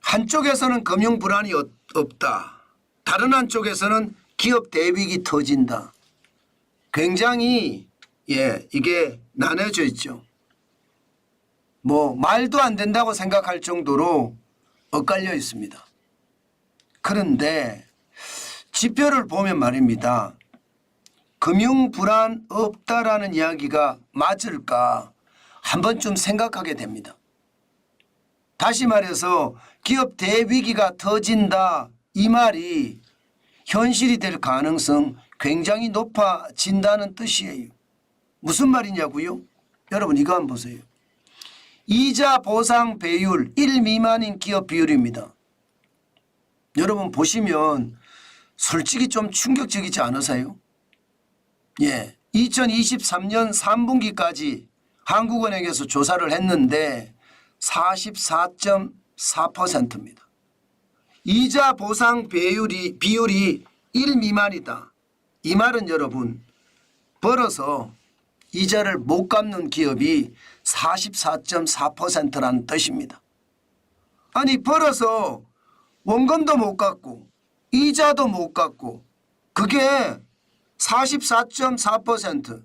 한쪽에서는 금융 불안이 없다. 다른 한쪽에서는 기업 대위기 터진다. 굉장히 이게 나눠져 있죠. 뭐 말도 안 된다고 생각할 정도로 엇갈려 있습니다. 그런데 지표를 보면 말입니다. 금융 불안 없다라는 이야기가 맞을까 한 번쯤 생각하게 됩니다. 다시 말해서 기업 대위기가 터진다 이 말이 현실이 될 가능성 굉장히 높아진다는 뜻이에요. 무슨 말이냐고요? 여러분 이거 한번 보세요. 이자 보상 배율 1 미만인 기업 비율입니다. 여러분 보시면 솔직히 좀 충격적이지 않으세요? 2023년 3분기까지 한국은행에서 조사를 했는데 44.4%입니다. 이자 보상 비율이 1 미만이다. 이 말은 여러분 벌어서 이자를 못 갚는 기업이 44.4%라는 뜻입니다. 아니 벌어서 원금도 못 갚고 이자도 못 갚고 그게 44.4%.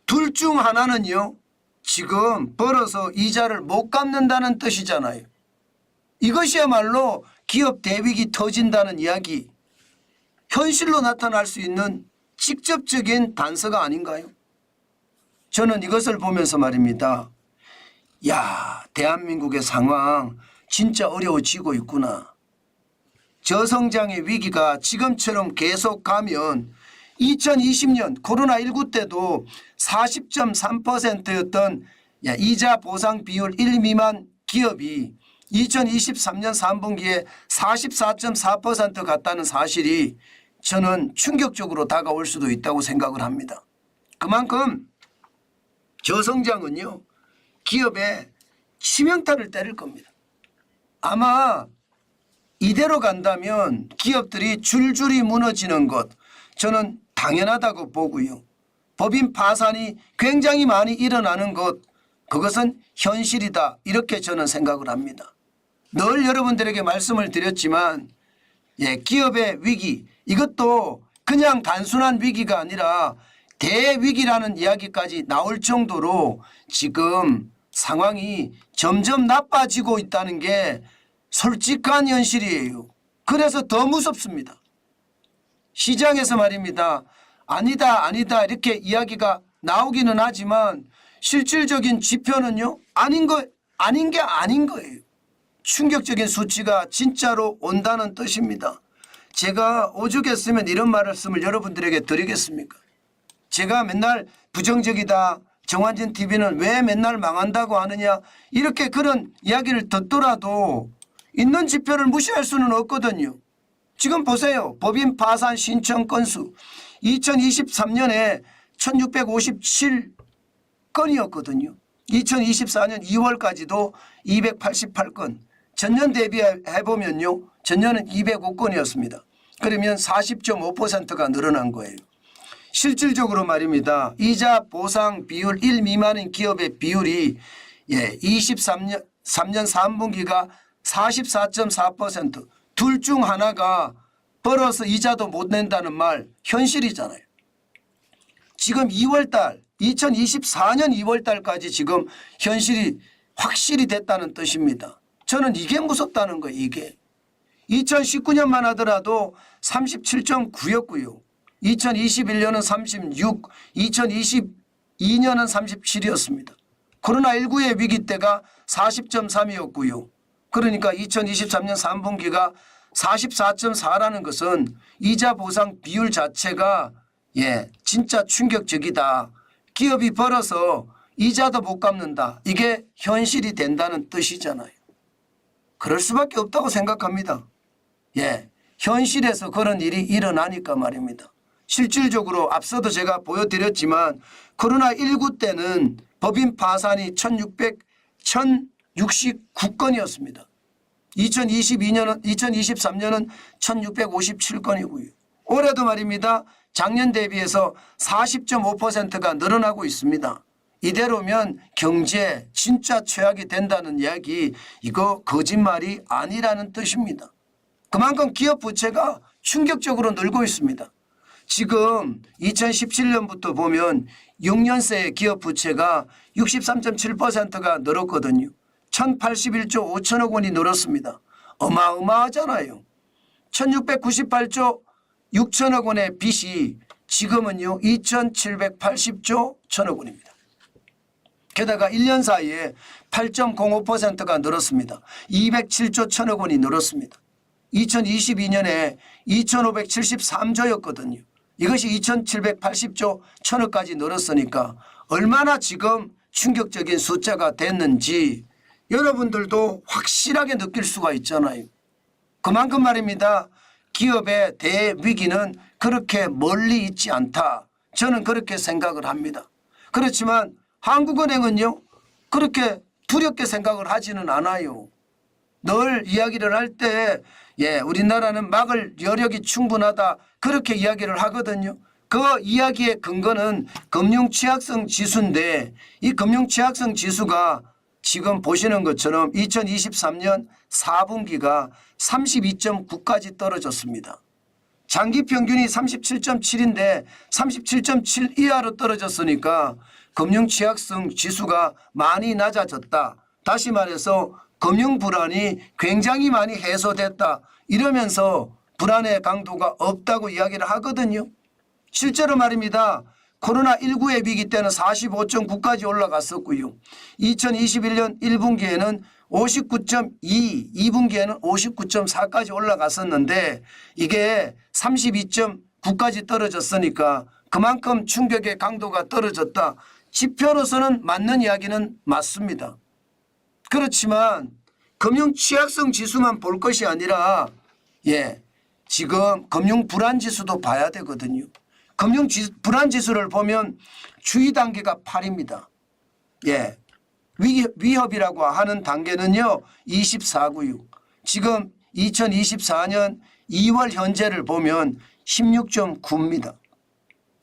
둘 중 하나는요. 지금 벌어서 이자를 못 갚는다는 뜻이잖아요. 이것이야말로 기업 대위기 터진다는 이야기. 현실로 나타날 수 있는 직접적인 단서가 아닌가요? 저는 이것을 보면서 말입니다. 야, 대한민국의 상황 진짜 어려워지고 있구나. 저성장의 위기가 지금처럼 계속 가면 2020년 코로나19 때도 40.3%였던 이자 보상 비율 1 미만 기업이 2023년 3분기에 44.4% 갔다는 사실이 저는 충격적으로 다가올 수도 있다고 생각을 합니다. 그만큼 저성장은요 기업에 치명타를 때릴 겁니다. 아마 이대로 간다면 기업들이 줄줄이 무너지는 것 저는 당연하다고 보고요. 법인 파산이 굉장히 많이 일어나는 것 그것은 현실이다 이렇게 저는 생각을 합니다. 늘 여러분들에게 말씀을 드렸지만 기업의 위기 이것도 그냥 단순한 위기가 아니라 대위기라는 이야기까지 나올 정도로 지금 상황이 점점 나빠지고 있다는 게 솔직한 현실이에요. 그래서 더 무섭습니다. 시장에서 말입니다. 아니다 이렇게 이야기가 나오기는 하지만 실질적인 지표는요 아닌 게 아닌 거예요. 충격적인 수치가 진짜로 온다는 뜻입니다. 제가 오죽했으면 이런 말씀을 여러분들에게 드리겠습니까? 제가 맨날 부정적이다. 정환진 TV는 왜 맨날 망한다고 하느냐 이렇게 그런 이야기를 듣더라도 있는 지표를 무시할 수는 없거든요. 지금 보세요. 법인 파산 신청 건수 2023년에 1657건이었거든요. 2024년 2월까지도 288건. 전년 대비해보면요. 전년은 205건이었습니다. 그러면 40.5%가 늘어난 거예요. 실질적으로 말입니다. 이자 보상 비율 1 미만인 기업의 비율이 23년 3분기가 44.4%. 둘 중 하나가 벌어서 이자도 못 낸다는 말 현실이잖아요. 지금 2월달 2024년 2월달까지 지금 현실이 확실히 됐다는 뜻입니다. 저는 이게 무섭다는 거예요. 이게 2019년만 하더라도 37.9였고요. 2021년은 36, 2022년은 37이었습니다. 코로나19의 위기 때가 40.3이었고요. 그러니까 2023년 3분기가 44.4라는 것은 이자 보상 비율 자체가 진짜 충격적이다. 기업이 벌어서 이자도 못 갚는다. 이게 현실이 된다는 뜻이잖아요. 그럴 수밖에 없다고 생각합니다. 현실에서 그런 일이 일어나니까 말입니다. 실질적으로 앞서도 제가 보여드렸지만 코로나19 때는 법인 파산이 1069건이었습니다. 2023년은 1657건이고요. 올해도 말입니다. 작년 대비해서 40.5%가 늘어나고 있습니다. 이대로면 경제 진짜 최악이 된다는 이야기, 이거 거짓말이 아니라는 뜻입니다. 그만큼 기업 부채가 충격적으로 늘고 있습니다. 지금 2017년부터 보면 6년새의 기업 부채가 63.7%가 늘었거든요. 1081조 5천억 원이 늘었습니다. 어마어마하잖아요. 1698조 6천억 원의 빚이 지금은요 2780조 1천억 원입니다. 게다가 1년 사이에 8.05%가 늘었습니다. 207조 1천억 원이 늘었습니다. 2022년에 2573조였거든요. 이것이 2780조 1천억까지 늘었으니까 얼마나 지금 충격적인 숫자가 됐는지 여러분들도 확실하게 느낄 수가 있잖아요. 그만큼 말입니다. 기업의 대위기는 그렇게 멀리 있지 않다. 저는 그렇게 생각을 합니다. 그렇지만 한국은행은요 그렇게 두렵게 생각을 하지는 않아요. 늘 이야기를 할 때 우리나라는 막을 여력이 충분하다 그렇게 이야기를 하거든요. 그 이야기의 근거는 금융취약성 지수인데 이 금융취약성 지수가 지금 보시는 것처럼 2023년 4분기가 32.9까지 떨어졌습니다. 장기 평균이 37.7인데 37.7 이하로 떨어졌으니까 금융취약성 지수가 많이 낮아졌다. 다시 말해서 금융 불안이 굉장히 많이 해소됐다. 이러면서 불안의 강도가 없다고 이야기를 하거든요. 실제로 말입니다. 코로나19의 위기 때는 45.9까지 올라갔었고요. 2021년 1분기에는 59.2, 2분기에는 59.4까지 올라갔었는데 이게 32.9까지 떨어졌으니까 그만큼 충격의 강도가 떨어졌다. 지표로서는 맞는 이야기는 맞습니다. 그렇지만 금융 취약성 지수만 볼 것이 아니라 지금 금융 불안 지수도 봐야 되거든요. 금융 불안 지수를 보면 주의 단계가 8입니다. 위협이라고 하는 단계는요 24고요. 지금 2024년 2월 현재를 보면 16.9입니다.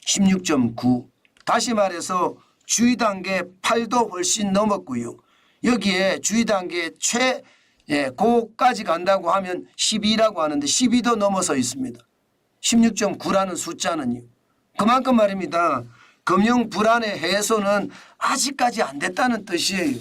16.9. 다시 말해서 주의 단계 8도 훨씬 넘었고요. 여기에 주의 단계 고까지 간다고 하면 12라고 하는데 12도 넘어서 있습니다. 16.9라는 숫자는요. 그만큼 말입니다. 금융 불안의 해소는 아직까지 안 됐다는 뜻이에요.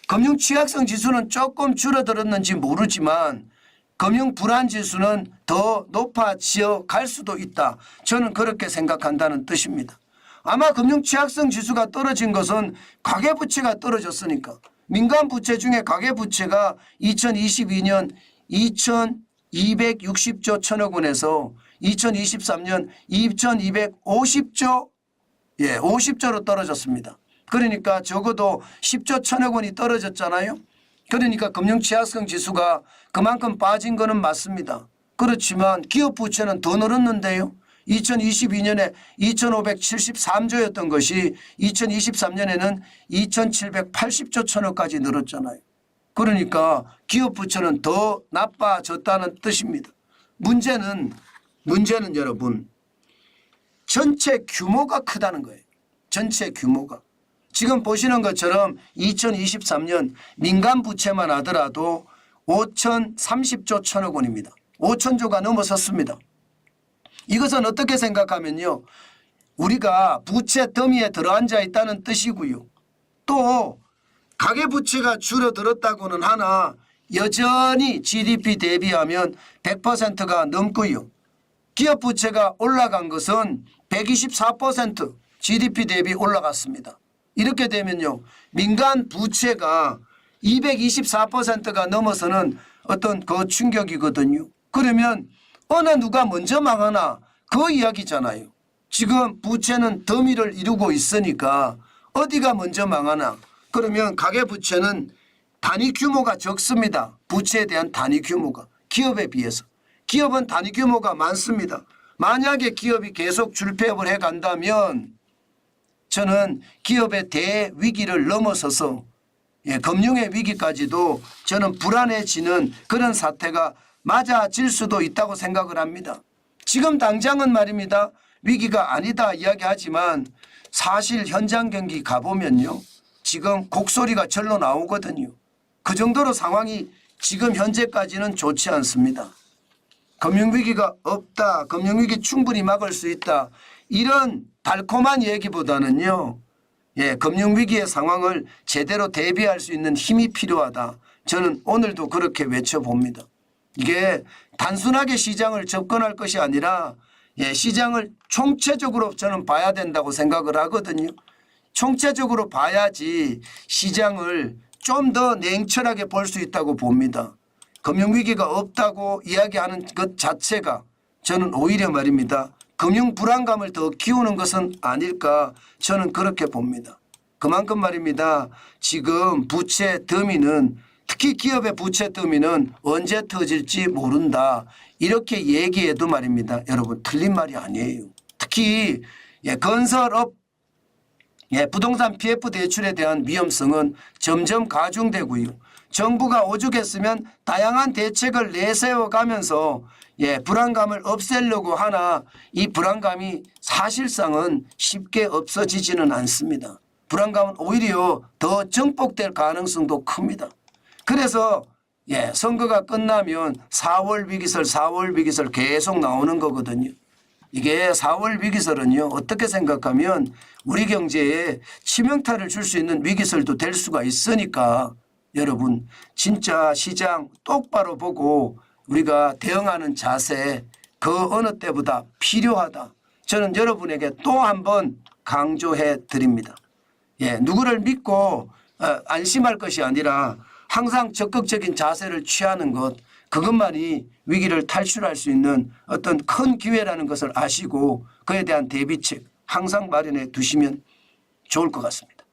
금융 취약성 지수는 조금 줄어들었는지 모르지만 금융 불안 지수는 더 높아져 갈 수도 있다. 저는 그렇게 생각한다는 뜻입니다. 아마 금융 취약성 지수가 떨어진 것은 가계부채가 떨어졌으니까 민간부채 중에 가계부채가 2022년 2260조 1천억 원에서 2023년 2250조 50조로 떨어졌습니다. 그러니까 적어도 10조 1천억 원이 떨어졌잖아요. 그러니까 금융취약성 지수가 그만큼 빠진 거는 맞습니다. 그렇지만 기업부채는 더 늘었는데요. 2022년에 2573조였던 것이 2023년에는 2780조 1천억까지 늘었잖아요. 그러니까 기업부채는 더 나빠졌다는 뜻입니다. 문제는 여러분 전체 규모가 크다는 거예요. 전체 규모가. 지금 보시는 것처럼 2023년 민간부채만 하더라도 5,030조 1천억 원입니다. 5천조가 넘어섰습니다. 이것은 어떻게 생각하면요. 우리가 부채 더미에 들어앉아 있다는 뜻이고요. 또 가계부채가 줄어들었다고는 하나 여전히 GDP 대비하면 100%가 넘고요. 기업부채가 올라간 것은 124% GDP 대비 올라갔습니다. 이렇게 되면요. 민간 부채가 224%가 넘어서는 어떤 그 충격이거든요. 그러면 어느 누가 먼저 망하나 그 이야기잖아요. 지금 부채는 더미를 이루고 있으니까 어디가 먼저 망하나. 그러면 가계부채는 단위 규모가 적습니다. 부채에 대한 단위 규모가 기업에 비해서. 기업은 단위 규모가 많습니다. 만약에 기업이 계속 줄폐업을 해간다면 저는 기업의 대위기를 넘어서서 금융의 위기까지도 저는 불안해지는 그런 사태가 맞아질 수도 있다고 생각을 합니다. 지금 당장은 말입니다. 위기가 아니다 이야기하지만 사실 현장 경기 가보면요. 지금 곡소리가 절로 나오거든요. 그 정도로 상황이 지금 현재까지는 좋지 않습니다. 금융위기가 없다. 금융위기 충분히 막을 수 있다. 이런 달콤한 얘기보다는요. 금융위기의 상황을 제대로 대비할 수 있는 힘이 필요하다. 저는 오늘도 그렇게 외쳐봅니다. 이게 단순하게 시장을 접근할 것이 아니라 시장을 총체적으로 저는 봐야 된다고 생각을 하거든요. 총체적으로 봐야지 시장을 좀 더 냉철하게 볼 수 있다고 봅니다. 금융위기가 없다고 이야기하는 것 자체가 저는 오히려 말입니다. 금융 불안감을 더 키우는 것은 아닐까 저는 그렇게 봅니다. 그만큼 말입니다. 지금 부채 더미는 특히 기업의 부채 더미는 언제 터질지 모른다. 이렇게 얘기해도 말입니다. 여러분 틀린 말이 아니에요. 특히 건설업 부동산 PF 대출에 대한 위험성은 점점 가중되고요. 정부가 오죽했으면 다양한 대책을 내세워가면서 불안감을 없애려고 하나 이 불안감이 사실상은 쉽게 없어지지는 않습니다. 불안감은 오히려 더 증폭될 가능성도 큽니다. 그래서 선거가 끝나면 4월 위기설 계속 나오는 거거든요. 이게 4월 위기설은요. 어떻게 생각하면 우리 경제에 치명타를 줄 수 있는 위기설도 될 수가 있으니까 여러분 진짜 시장 똑바로 보고 우리가 대응하는 자세 그 어느 때보다 필요하다. 저는 여러분에게 또 한 번 강조해 드립니다. 누구를 믿고 안심할 것이 아니라 항상 적극적인 자세를 취하는 것 그것만이 위기를 탈출할 수 있는 어떤 큰 기회라는 것을 아시고 그에 대한 대비책 항상 마련해 두시면 좋을 것 같습니다.